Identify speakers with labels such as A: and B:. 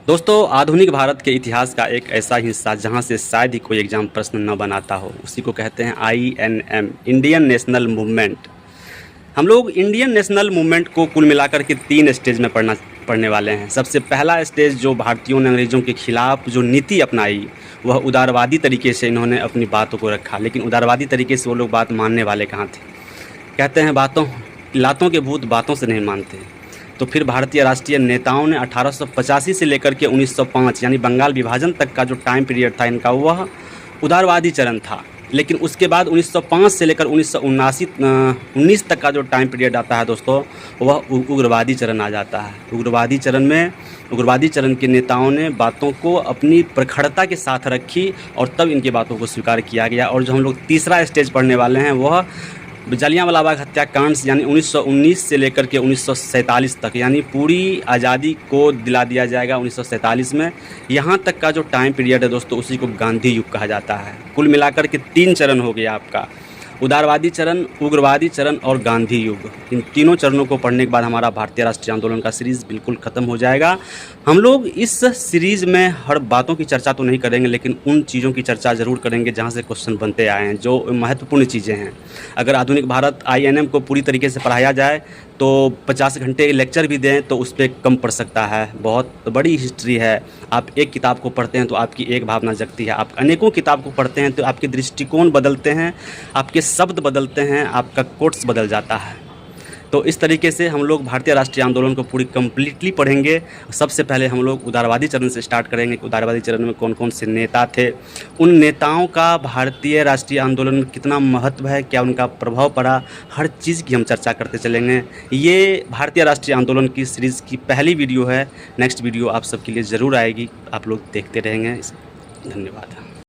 A: दोस्तों, आधुनिक भारत के इतिहास का एक ऐसा हिस्सा जहां से शायद ही कोई एग्जाम प्रश्न न बनाता हो, उसी को कहते हैं INM, इंडियन नेशनल मूवमेंट। हम लोग इंडियन नेशनल मूवमेंट को कुल मिलाकर के 3 स्टेज में पढ़ने वाले हैं। सबसे पहला स्टेज, जो भारतीयों ने अंग्रेज़ों के खिलाफ जो नीति अपनाई, वह उदारवादी तरीके से इन्होंने अपनी बातों को रखा। लेकिन उदारवादी तरीके से वो लोग बात मानने वाले कहाँ थे। कहते हैं लातों के भूत बातों से नहीं मानते। तो फिर भारतीय राष्ट्रीय नेताओं ने 1885 से लेकर के 1905 यानी बंगाल विभाजन तक का जो टाइम पीरियड था इनका, वह उदारवादी चरण था। लेकिन उसके बाद 1905 से लेकर 1919 तक का जो टाइम पीरियड आता है दोस्तों, वह उग्रवादी चरण आ जाता है। उग्रवादी चरण के नेताओं ने बातों को अपनी प्रखरता के साथ रखी और तब इनकी बातों को स्वीकार किया गया। और जो हम लोग तीसरा स्टेज पढ़ने वाले हैं, वह जलियांवाला बाग हत्याकांड यानी 1919 से लेकर के 1947 तक, यानी पूरी आज़ादी को दिला दिया जाएगा 1947 में। यहाँ तक का जो टाइम पीरियड है दोस्तों, उसी को गांधी युग कहा जाता है। कुल मिलाकर के 3 चरण हो गया आपका, उदारवादी चरण, उग्रवादी चरण और गांधी युग। इन तीनों चरणों को पढ़ने के बाद हमारा भारतीय राष्ट्रीय आंदोलन का सीरीज़ बिल्कुल ख़त्म हो जाएगा। हम लोग इस सीरीज़ में हर बातों की चर्चा तो नहीं करेंगे, लेकिन उन चीज़ों की चर्चा ज़रूर करेंगे जहाँ से क्वेश्चन बनते आए हैं, जो महत्वपूर्ण चीज़ें हैं। अगर आधुनिक भारत INM को पूरी तरीके से पढ़ाया जाए तो 50 घंटे लेक्चर भी दें तो उस पर कम पड़ सकता है। बहुत बड़ी हिस्ट्री है। आप एक किताब को पढ़ते हैं तो आपकी एक भावना जगती है, आप अनेकों किताब को पढ़ते हैं तो आपके दृष्टिकोण बदलते हैं, आपके शब्द बदलते हैं, आपका कोट्स बदल जाता है। तो इस तरीके से हम लोग भारतीय राष्ट्रीय आंदोलन को पूरी कम्प्लीटली पढ़ेंगे। सबसे पहले हम लोग उदारवादी चरण से स्टार्ट करेंगे कि उदारवादी चरण में कौन कौन से नेता थे, उन नेताओं का भारतीय राष्ट्रीय आंदोलन में कितना महत्व है, क्या उनका प्रभाव पड़ा, हर चीज़ की हम चर्चा करते चलेंगे। ये भारतीय राष्ट्रीय आंदोलन की सीरीज़ की पहली वीडियो है। नेक्स्ट वीडियो आप सबके लिए ज़रूर आएगी, आप लोग देखते रहेंगे। धन्यवाद।